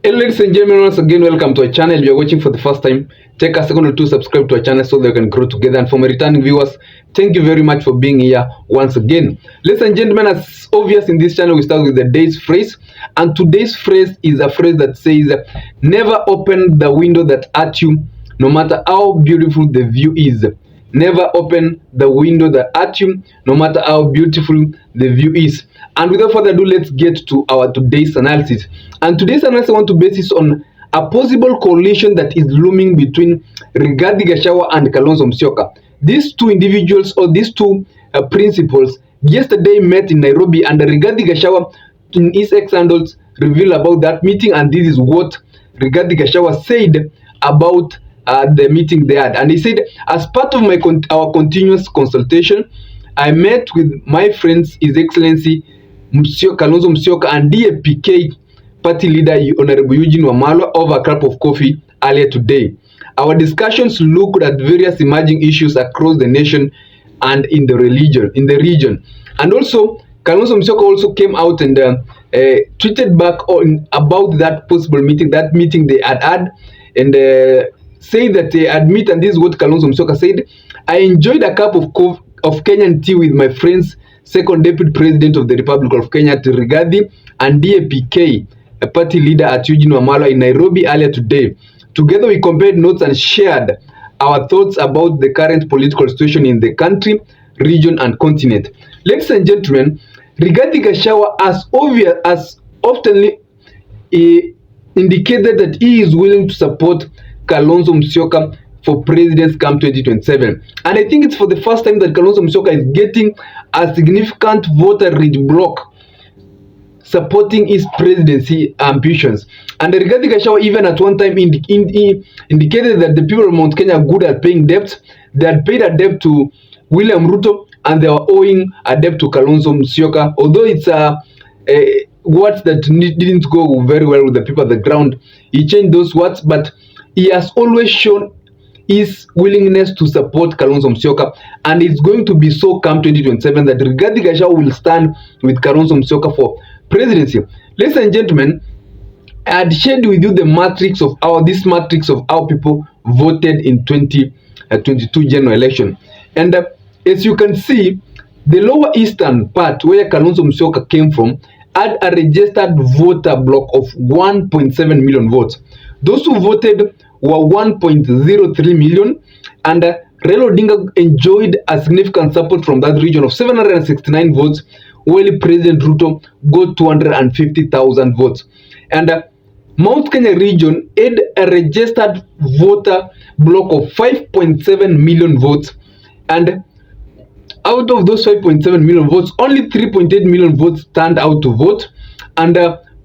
Hello ladies and gentlemen, once again welcome to our channel. If you are watching for the first time, take a second or two, subscribe to our channel so that we can grow together. And for my returning viewers, thank you very much for being here once again. Ladies and gentlemen, as obvious in this channel, we start with the day's phrase. And today's phrase is a phrase that says, never open the window that at you, no matter how beautiful the view is. Never open the window that at you, no matter how beautiful the view is. And without further ado, let's get to our today's analysis. And today's analysis I want to base this on a possible coalition that is looming between Rigathi Gachagua and Kalonzo Musyoka. These two individuals, or these two principals, yesterday met in Nairobi, and Rigathi Gachagua in his X handles revealed about that meeting, and this is what Rigathi Gachagua said about the meeting they had. And he said, as part of our continuous consultation, I met with my friends, His Excellency Kalonzo Musyoka and DAPK party leader Honorable Eugene Wamalwa over a cup of coffee earlier today. Our discussions looked at various emerging issues across the nation and in the region. And also, Kalonzo Musyoka also came out and tweeted back on about that possible meeting, they had, and say that they admit, and this is what Kalonzo Musyoka said, I enjoyed a cup of Kenyan tea with my friends, Second Deputy President of the Republic of Kenya, Rigathi, and DAPK, a party leader at Eugene Wamalwa in Nairobi earlier today. Together we compared notes and shared our thoughts about the current political situation in the country, region, and continent. Ladies and gentlemen, Rigathi Gachagua has often indicated that he is willing to support Kalonzo Musyoka for president's camp 2027. And I think it's for the first time that Kalonzo Musyoka is getting a significant voter-rich bloc supporting his presidency ambitions. And Rigathi Gachagua even at one time indicated that the people of Mount Kenya are good at paying debts. They had paid a debt to William Ruto and they were owing a debt to Kalonzo Musyoka. Although it's words that didn't go very well with the people at the ground, he changed those words, but he has always shown his willingness to support Kalonzo Musyoka, and it's going to be so come 2027 that Rigathi Gachagua will stand with Kalonzo Musyoka for presidency. Ladies and gentlemen, I had shared with you the matrix of how people voted in 2022 general election, and as you can see, the lower eastern part where Kalonzo Musyoka came from had a registered voter block of 1.7 million votes. Those who voted were 1.03 million, and Raila Odinga enjoyed a significant support from that region of 769 votes, while President Ruto got 250,000 votes. And Mount Kenya region had a registered voter block of 5.7 million votes, and out of those 5.7 million votes, only 3.8 million votes turned out to vote, and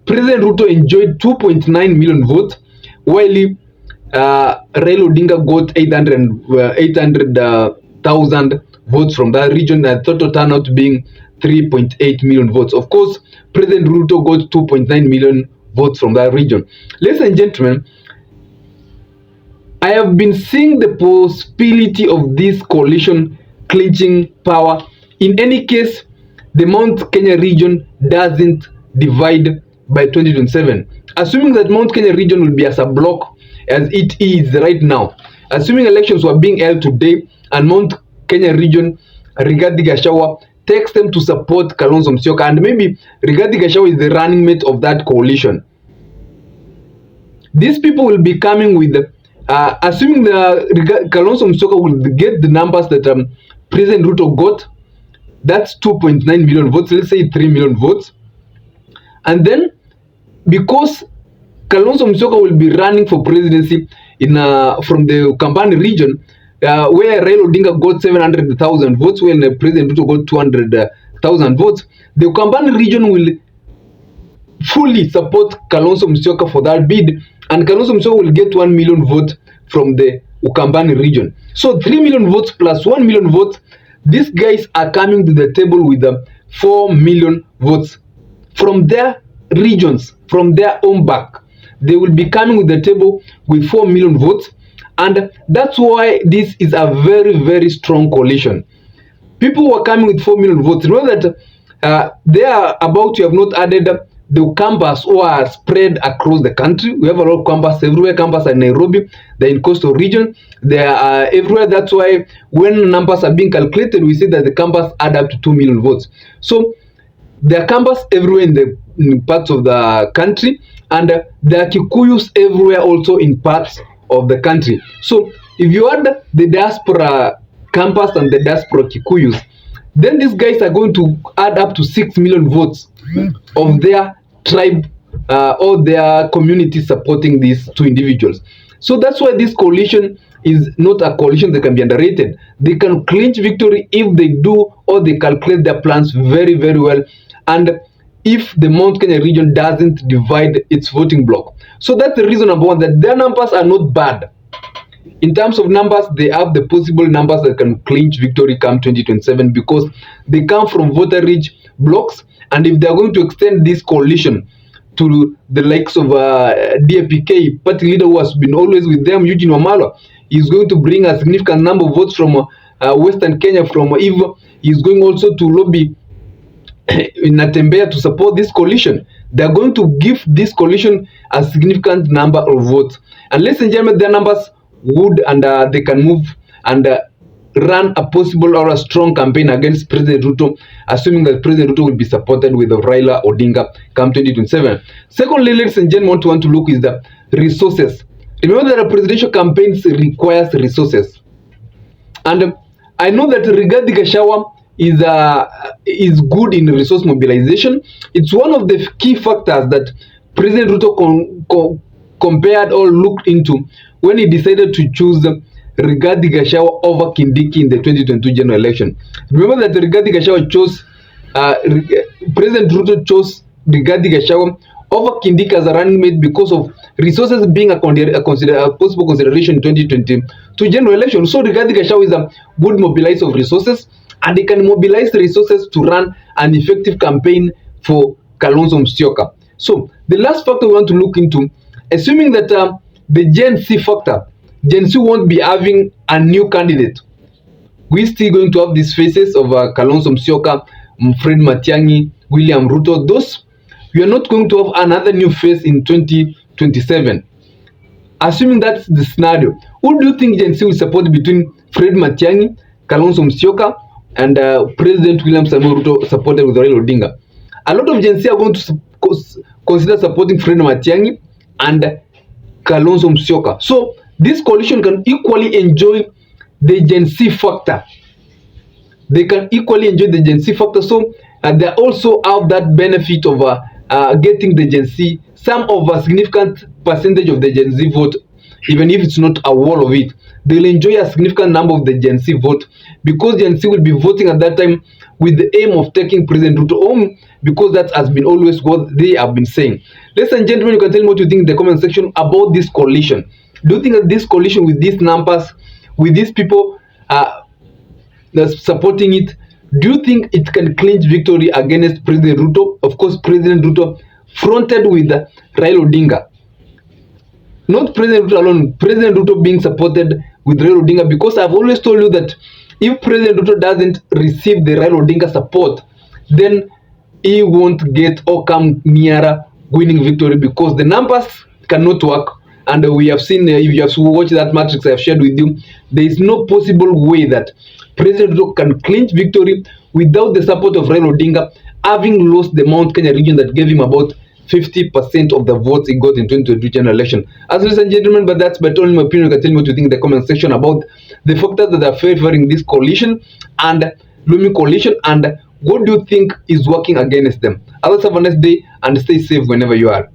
President Ruto enjoyed 2.9 million votes, while Raila Odinga got 800,000 votes from that region, the total turnout being 3.8 million votes. Of course, President Ruto got 2.9 million votes from that region. Ladies and gentlemen, I have been seeing the possibility of this coalition clinching power. In any case, the Mount Kenya region doesn't divide by 2027. Assuming that Mount Kenya region will be as a block as it is right now, assuming elections were being held today and Mount Kenya region, Rigathi Gachagua takes them to support Kalonzo Musyoka, and maybe Rigathi Gachagua is the running mate of that coalition. These people will be coming with, assuming the Kalonzo Musyoka will get the numbers that President Ruto got, that's 2.9 million votes, let's say 3 million votes. And then, because Kalonzo Musyoka will be running for presidency in from the Ukambani region, where Raila Odinga got 700,000 votes, when President Ruto got 200,000 votes, the Ukambani region will fully support Kalonzo Musyoka for that bid, and Kalonzo Musyoka will get 1 million votes from the Ukambani region. So 3 million votes plus 1 million votes, these guys are coming to the table with 4 million votes from their regions, from their own back. They will be coming with the table with 4 million votes, and that's why this is a very, very strong coalition. People who are coming with 4 million votes. Remember that they are about to have not added the campus who are spread across the country. We have a lot of campus everywhere. Campus in Nairobi, they're in coastal region, they are everywhere. That's why when numbers are being calculated, we see that the campus add up to 2 million votes. So there are campus everywhere in parts of the country, and there are Kikuyus everywhere also in parts of the country. So if you add the diaspora campus and the diaspora Kikuyus, then these guys are going to add up to 6 million votes of their tribe or their community supporting these two individuals. So that's why this coalition is not a coalition that can be underrated. They can clinch victory if they do, or they calculate their plans very, very well, and if the Mount Kenya region doesn't divide its voting block. So that's the reason, number one, that their numbers are not bad. In terms of numbers, they have the possible numbers that can clinch victory come 2027, because they come from voter-rich blocks. And if they are going to extend this coalition to the likes of DAPK, party leader who has been always with them, Eugene Wamalwa, is going to bring a significant number of votes from Western Kenya, from Ivo. He's going also to lobby in Natembea to support this coalition. They are going to give this coalition a significant number of votes. And ladies and gentlemen, their numbers would, and they can move and run a possible or a strong campaign against President Ruto, assuming that President Ruto will be supported with Raila Odinga come 2027. Secondly, ladies and gentlemen, what we want to look is the resources. Remember that presidential campaigns requires resources, and I know that Rigathi Gachagua is good in resource mobilization. It's one of the key factors that President Ruto compared or looked into when he decided to choose Rigathi Gachagua over Kindiki in the 2022 general election. Remember that Rigathi Gachagua chose, President Ruto chose Rigathi Gachagua over Kindiki as a running mate because of resources being a possible consideration in 2022 general election. So Rigathi Gachagua is a good mobilizer of resources, and he can mobilize the resources to run an effective campaign for Kalonzo Musyoka. So the last factor we want to look into, assuming that the Gen Z factor, Gen Z won't be having a new candidate. We're still going to have these faces of Kalonzo Musyoka, Fred Matiang'i, William Ruto. Those, we are not going to have another new face in 2027. Assuming that's the scenario, who do you think Gen Z will support between Fred Matiang'i, Kalonzo Musyoka, and President William Samoei Ruto supported with Raila Odinga? A lot of Gen Z are going to consider supporting Fred Matiang'i and Kalonzo Musyoka. So this coalition can equally enjoy the Gen Z factor. They can equally enjoy the Gen Z factor. So they also have that benefit of getting the Gen Z, some of a significant percentage of the Gen Z vote, even if it's not a wall of it. They'll enjoy a significant number of the Gen Z vote, because Gen Z will be voting at that time with the aim of taking President Ruto home, because that has been always what they have been saying. Ladies and gentlemen, you can tell me what you think in the comment section about this coalition. Do you think that this coalition, with these numbers, with these people that's supporting it, do you think it can clinch victory against President Ruto? Of course, President Ruto fronted with Raila Odinga. Not President Ruto alone, President Ruto being supported with Raila Odinga, because I've always told you that if President Ruto doesn't receive the Raila Odinga support, then he won't get or come nearer winning victory, because the numbers cannot work. And we have seen, if you have watched that matrix I have shared with you, there is no possible way that President Ruto can clinch victory without the support of Raila Odinga, having lost the Mount Kenya region that gave him about 50% of the votes he got in 2022 general election. As ladies and gentlemen, but that's but only my opinion. You can tell me what you think in the comment section about the factors that are favoring this coalition and Looming coalition, and what do you think is working against them. Others have a nice day and stay safe whenever you are.